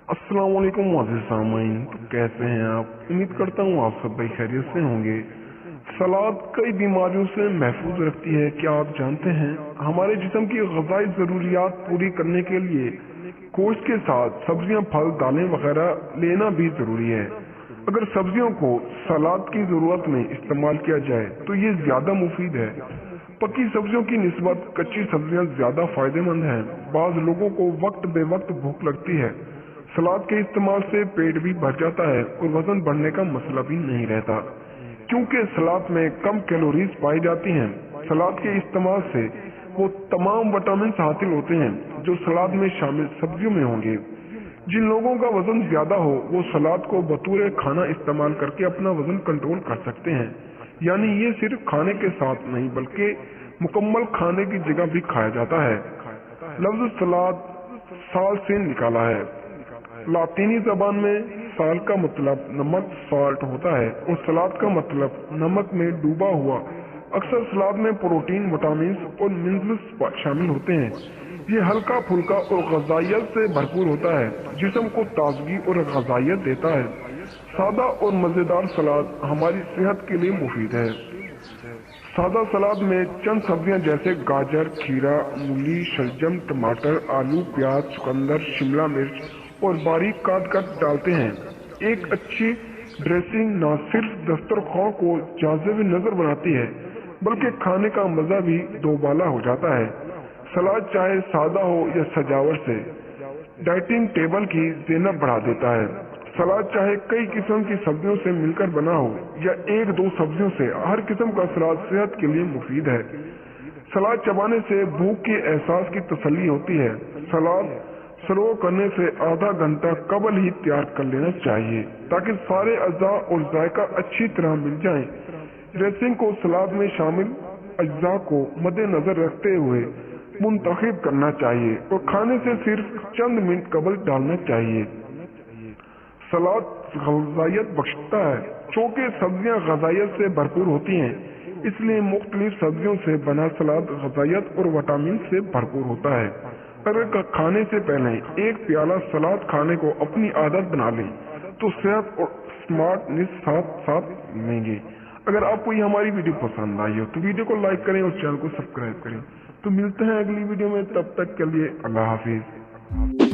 अस्सलाम वालेकुम मुअज़्ज़िज़ सामीन, तो कैसे हैं आप? उम्मीद करता हूँ आप सब भाई खैरियत से होंगे। सलाद कई बीमारियों से महफूज रखती है। क्या आप जानते हैं हमारे जिस्म की ग़िज़ाई ज़रूरियात पूरी करने के लिए गोश्त के साथ सब्जियां, फल, दालें वगैरह लेना भी जरूरी है। अगर सब्जियों को सलाद की जरूरत में इस्तेमाल किया जाए तो ये ज्यादा मुफीद है। पकी सब्जियों की निस्बत कच्ची सब्जियां ज्यादा फायदेमंद हैं। बाज़ लोगों को वक्त बे वक्त भूख लगती है। सलाद के इस्तेमाल से पेट भी भर जाता है और वजन बढ़ने का मसला भी नहीं रहता, क्योंकि सलाद में कम कैलोरीज पाई जाती हैं। सलाद के इस्तेमाल से वो तमाम विटामिन हासिल होते हैं जो सलाद में शामिल सब्जियों में होंगे। जिन लोगों का वजन ज्यादा हो वो सलाद को बतौर खाना इस्तेमाल करके अपना वजन कंट्रोल कर सकते हैं। यानी ये सिर्फ खाने के साथ नहीं बल्कि मुकम्मल खाने की जगह भी खाया जाता है। लफ्ज सलाद साल से निकाला है। लातीनी जबान में साल का मतलब नमक साल्ट होता है और सलाद का मतलब नमक में डूबा हुआ। अक्सर सलाद में प्रोटीन, विटामिन और मिनरल्स शामिल होते हैं। ये हल्का फुल्का और ग़िज़ाइयत से भरपूर होता है, जिस्म को ताजगी और ग़िज़ाइयत देता है। सादा और मज़ेदार सलाद हमारी सेहत के लिए मुफीद है। सादा सलाद में चंद सब्जियां जैसे गाजर, खीरा, मूली, शलजम, टमाटर, आलू, प्याज, चुकंदर, शिमला मिर्च और बारीक काट डालते हैं। एक अच्छी ड्रेसिंग न सिर्फ दस्तरखान को जाज़िब नजर बनाती है बल्कि खाने का मजा भी दोबाला हो जाता है। सलाद चाहे सादा हो या सजावट से डाइनिंग टेबल की ज़ीनत बढ़ा देता है। सलाद चाहे कई किस्म की सब्जियों से मिलकर बना हो या एक दो सब्जियों से, हर किस्म का सलाद सेहत के लिए मुफीद है। सलाद चबाने से भूख के एहसास की तसल्ली होती है। सलाद सर्व करने से आधा घंटा कबल ही तैयार कर लेना चाहिए ताकि सारे अज्जा और जायका अच्छी तरह मिल जाएं। ड्रेसिंग को सलाद में शामिल अज्जा को मद्देनजर रखते हुए मुंतखब करना चाहिए और खाने से सिर्फ चंद मिनट कबल डालना चाहिए। सलाद ग़िज़ाइयत बख्शता है। चूँकि सब्जियां ग़िज़ाइयत से भरपूर होती हैं, इसलिए मुख्तलिफ सब्जियों से बना सलाद ग़िज़ाइयत और विटामिन से भरपूर होता है। अगर खाने से पहले एक प्याला सलाद खाने को अपनी आदत बना लें तो सेहत और स्मार्टनेस साथ साथ मिलेंगे। अगर आपको ये हमारी वीडियो पसंद आई हो तो वीडियो को लाइक करें और चैनल को सब्सक्राइब करें। तो मिलते हैं अगली वीडियो में, तब तक के लिए अल्लाह हाफिज।